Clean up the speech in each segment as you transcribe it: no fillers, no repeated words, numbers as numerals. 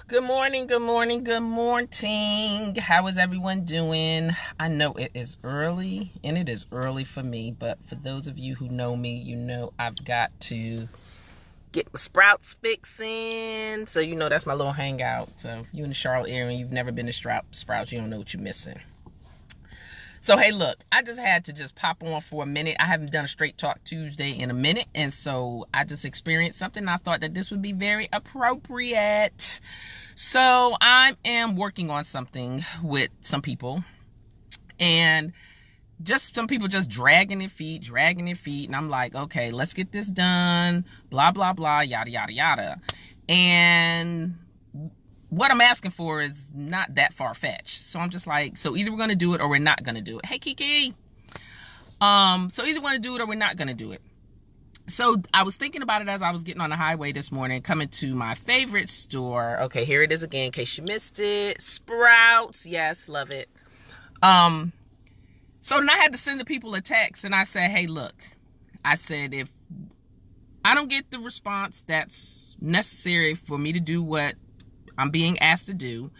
Good morning, good morning, good morning. How is everyone doing? I know it is early, and it is early for me, but for those of you who know me, you know I've got to get my sprouts fixing. So, that's my little hangout. So, if you're in the Charlotte area and you've never been to Sprouts, you don't know what you're missing. So, hey, look, I just had to just pop on for a minute. I haven't done a Straight Talk Tuesday in a minute, and so I just experienced something. And I thought that this would be very appropriate. So, I am working on something with some people, and just some people just dragging their feet, and I'm like, okay, let's get this done, blah, blah, blah, yada, yada, yada. And what I'm asking for is not that far-fetched. So I'm just like, so either we're going to do it or we're not going to do it. Hey, Kiki. So either we're going to do it or we're not going to do it. So I was thinking about it as I was getting on the highway this morning, coming to my favorite store. Okay, here it is again, in case you missed it. Sprouts. Yes, love it. So then I had to send the people a text, and I said, hey, look. I said, if I don't get the response that's necessary for me to do what I'm being asked to do,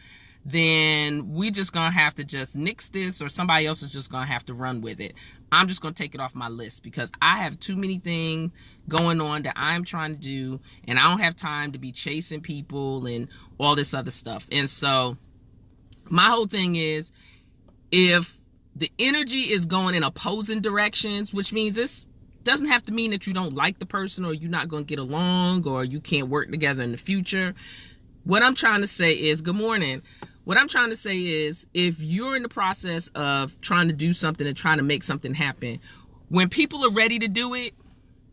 then we just gonna have to just nix this, or somebody else is just gonna have to run with it. I'm just gonna take it off my list because I have too many things going on that I'm trying to do, and I don't have time to be chasing people and all this other stuff. And so my whole thing is, if the energy is going in opposing directions, which means this doesn't have to mean that you don't like the person or you're not going to get along or you can't work together in the future. What I'm trying to say is, good morning. What I'm trying to say is, if you're in the process of trying to do something and trying to make something happen, when people are ready to do it,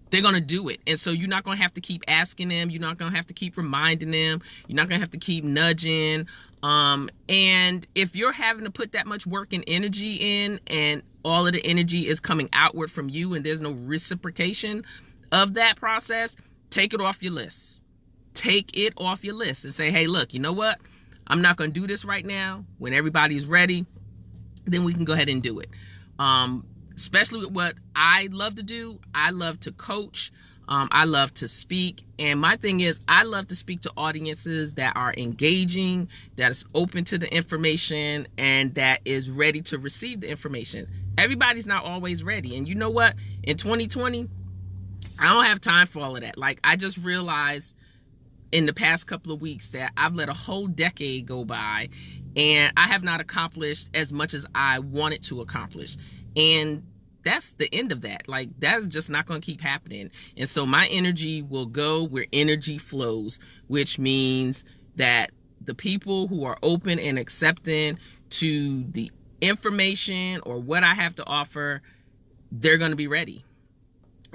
they're going to do it. And so you're not going to have to keep asking them. You're not going to have to keep reminding them. You're not going to have to keep nudging. And if you're having to put that much work and energy in, and all of the energy is coming outward from you and there's no reciprocation of that process, take it off your list. Take it off your list and say, hey, look, you know what? I'm not going to do this right now. When everybody's ready, then we can go ahead and do it. Especially with what I love to do. I love to coach. I love to speak. And my thing is, I love to speak to audiences that are engaging, that is open to the information, and that is ready to receive the information. Everybody's not always ready. And you know what? In 2020, I don't have time for all of that. Like, I just realized in the past couple of weeks that I've let a whole decade go by and I have not accomplished as much as I wanted to accomplish. And that's the end of that. Like, that's just not going to keep happening. And so my energy will go where energy flows, which means that the people who are open and accepting to the information or what I have to offer, they're going to be ready.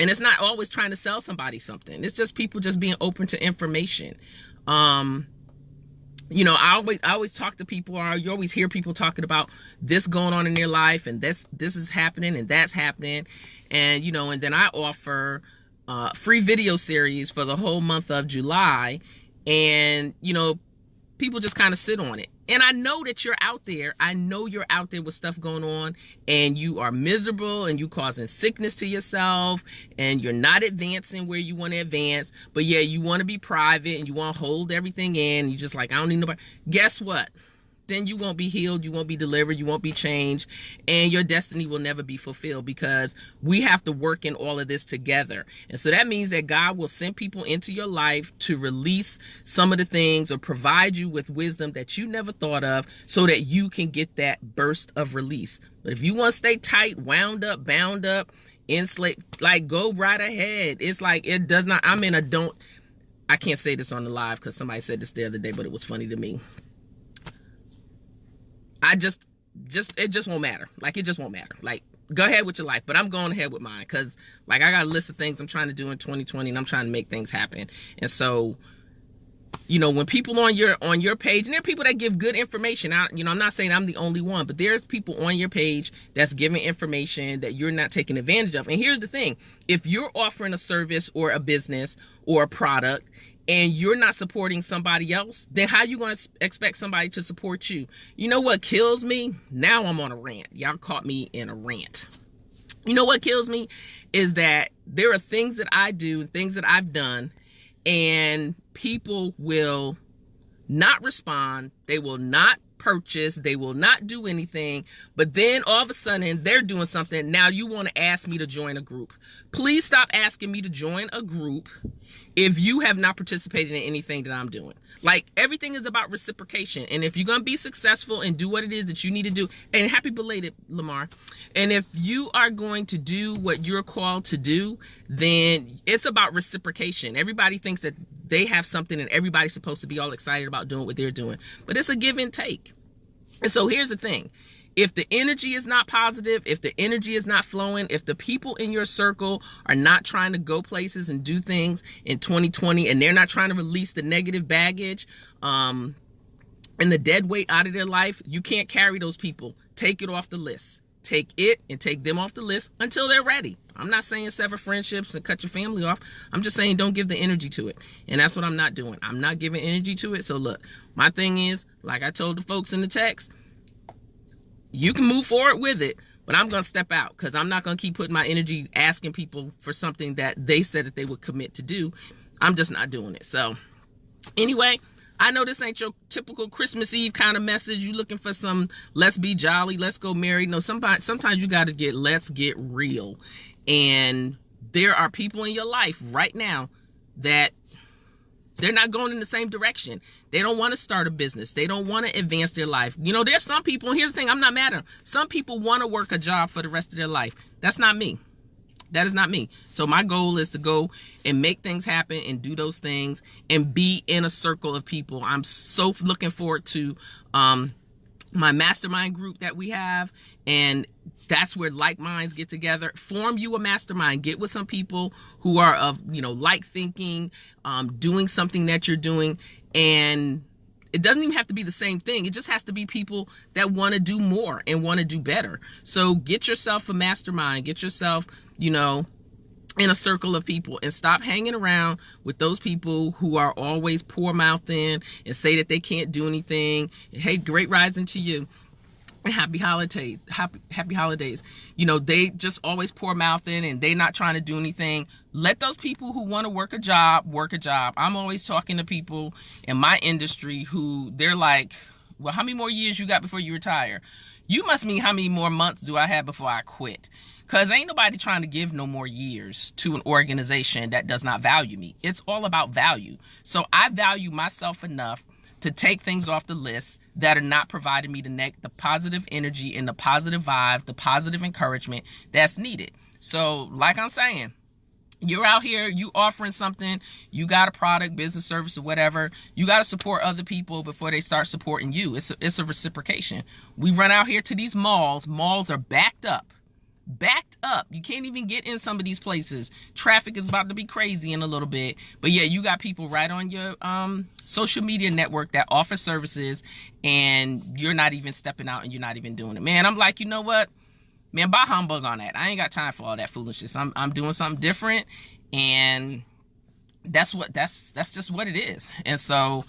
And it's not always trying to sell somebody something. It's just people just being open to information. I always talk to people, or you always hear people talking about this going on in their life, and this is happening and that's happening. And, and then I offer free video series for the whole month of July. And, people just kind of sit on it. And I know that you're out there. I know you're out there with stuff going on, and you are miserable, and you causing sickness to yourself, and you're not advancing where you want to advance. But yeah, you want to be private, and you want to hold everything in. You just like, I don't need nobody. Guess what? Then you won't be healed, you won't be delivered, you won't be changed, and your destiny will never be fulfilled, because we have to work in all of this together. And so that means that God will send people into your life to release some of the things or provide you with wisdom that you never thought of, so that you can get that burst of release. But if you want to stay tight, wound up, bound up, enslaved, like, go right ahead. It's like, it does not, I can't say this on the live because somebody said this the other day, but it was funny to me. It just won't matter. Like, it just won't matter. Like, go ahead with your life, but I'm going ahead with mine, because like, I got a list of things I'm trying to do in 2020, and I'm trying to make things happen. And so, when people on your page, and there are people that give good information out, I'm not saying I'm the only one, but there's people on your page that's giving information that you're not taking advantage of. And here's the thing: if you're offering a service or a business or a product, and you're not supporting somebody else, then how you going to expect somebody to support you? You know what kills me? Now I'm on a rant. Y'all caught me in a rant. You know what kills me is that there are things that I do, things that I've done, and people will not respond. They will not purchase. They will not do anything. But then all of a sudden they're doing something. Now you want to ask me to join a group. Please stop asking me to join a group if you have not participated in anything that I'm doing. Like, everything is about reciprocation. And if you're going to be successful and do what it is that you need to do, and happy belated, Lamar. And if you are going to do what you're called to do, then it's about reciprocation. Everybody thinks that they have something and everybody's supposed to be all excited about doing what they're doing. But it's a give and take. And so here's the thing. If the energy is not positive, if the energy is not flowing, if the people in your circle are not trying to go places and do things in 2020, and they're not trying to release the negative baggage and the dead weight out of their life, you can't carry those people. Take it off the list. Take it and take them off the list until they're ready. I'm not saying sever friendships and cut your family off. I'm just saying don't give the energy to it. And that's what I'm not doing. I'm not giving energy to it. So look, my thing is, like I told the folks in the text, you can move forward with it, but I'm going to step out because I'm not going to keep putting my energy asking people for something that they said that they would commit to do. I'm just not doing it. So anyway, I know this ain't your typical Christmas Eve kind of message. You looking for some let's be jolly, let's go married. No, sometimes you got to get let's get real. And there are people in your life right now that they're not going in the same direction. They don't want to start a business. They don't want to advance their life. You know, there's some people, and here's the thing, I'm not mad at them. Some people want to work a job for the rest of their life. That's not me. That is not me. So my goal is to go and make things happen and do those things and be in a circle of people. I'm so looking forward to my mastermind group that we have, and that's where like minds get together. Form you a mastermind. Get with some people who are of, like thinking, doing something that you're doing. And it doesn't even have to be the same thing. It just has to be people that want to do more and want to do better. So get yourself a mastermind. Get yourself, in a circle of people, and stop hanging around with those people who are always poor mouthing and say that they can't do anything. Hey, great rising to you. Happy holidays. Happy holidays. They just always poor mouthing and they not trying to do anything. Let those people who want to work a job. I'm always talking to people in my industry who they're like, well, how many more years you got before you retire? You must mean how many more months do I have before I quit? Because ain't nobody trying to give no more years to an organization that does not value me. It's all about value. So I value myself enough to take things off the list that are not providing me the positive energy and the positive vibe, the positive encouragement that's needed. So like I'm saying, you're out here, you offering something, you got a product, business, service, or whatever. You got to support other people before they start supporting you. It's a reciprocation. We run out here to these malls. Malls are backed up. You can't even get in some of these places. Traffic is about to be crazy in a little bit. But yeah, you got people right on your social media network that offer services, and you're not even stepping out and you're not even doing it. Man, I'm like, you know what? Man, buy humbug on that. I ain't got time for all that foolishness. I'm doing something different, and that's just what it is. And so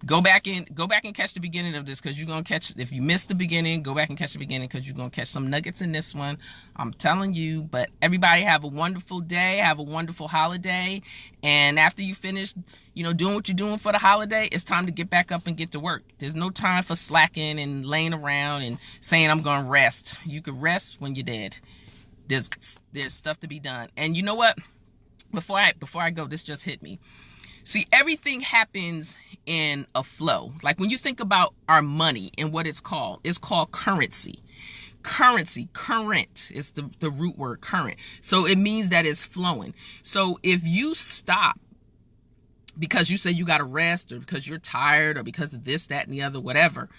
go back and catch the beginning of this, because you're going to catch, if you missed the beginning, go back and catch the beginning, because you're going to catch some nuggets in this one. I'm telling you. But everybody have a wonderful day. Have a wonderful holiday. And after you finish, doing what you're doing for the holiday, it's time to get back up and get to work. There's no time for slacking and laying around and saying I'm going to rest. You can rest when you're dead. There's stuff to be done. And you know what? Before I go, this just hit me. See, everything happens in a flow. Like when you think about our money and what it's called currency. Current is the root word, current. So it means that it's flowing. So if you stop because you say you got to rest, or because you're tired, or because of this, that, and the other, whatever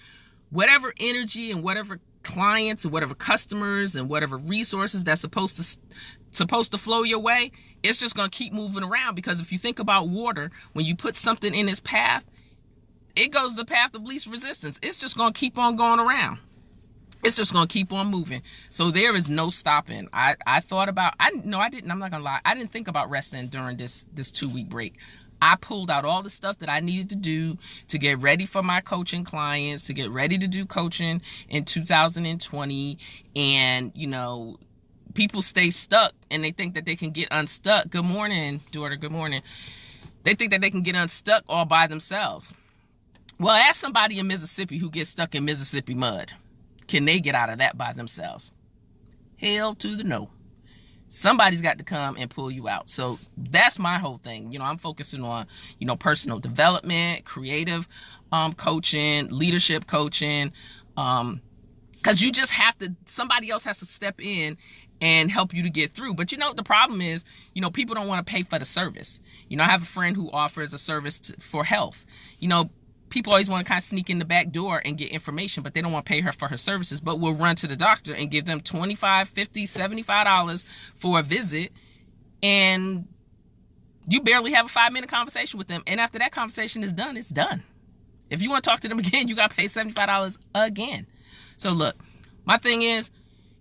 energy and whatever clients and whatever customers and whatever resources that's supposed to flow your way, it's just going to keep moving around. Because if you think about water, when you put something in its path, it goes the path of least resistance. It's just going to keep on going around. It's just going to keep on moving. So there is no stopping. I thought about, I'm not going to lie. I didn't think about resting during this 2-week break. I pulled out all the stuff that I needed to do to get ready for my coaching clients, to get ready to do coaching in 2020. And, people stay stuck and they think that they can get unstuck. Good morning, daughter. Good morning. They think that they can get unstuck all by themselves. Well, ask somebody in Mississippi who gets stuck in Mississippi mud. Can they get out of that by themselves? Hell to the no. Somebody's got to come and pull you out. So that's my whole thing. You know, I'm focusing on, you know, personal development, creative coaching, leadership coaching, because you just have to, somebody else has to step in and help you to get through. But you know, the problem is, you know, people don't want to pay for the service. You know, I have a friend who offers a service for health. You know, people always want to kind of sneak in the back door and get information, but they don't want to pay her for her services, but will run to the doctor and give them $25, $50, $75 for a visit. And you barely have a 5-minute conversation with them. And after that conversation is done, it's done. If you want to talk to them again, you got to pay $75 again. So look, my thing is,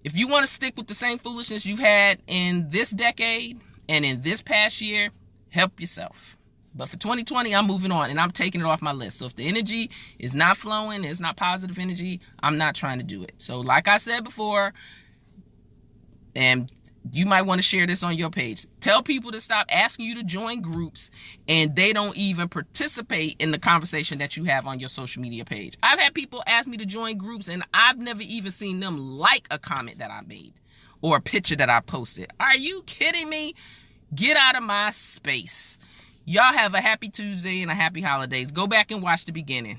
if you want to stick with the same foolishness you've had in this decade and in this past year, help yourself. But for 2020, I'm moving on and I'm taking it off my list. So if the energy is not flowing, it's not positive energy, I'm not trying to do it. So like I said before, and you might want to share this on your page, tell people to stop asking you to join groups and they don't even participate in the conversation that you have on your social media page. I've had people ask me to join groups and I've never even seen them like a comment that I made or a picture that I posted. Are you kidding me? Get out of my space. Y'all have a happy Tuesday and a happy holidays. Go back and watch the beginning.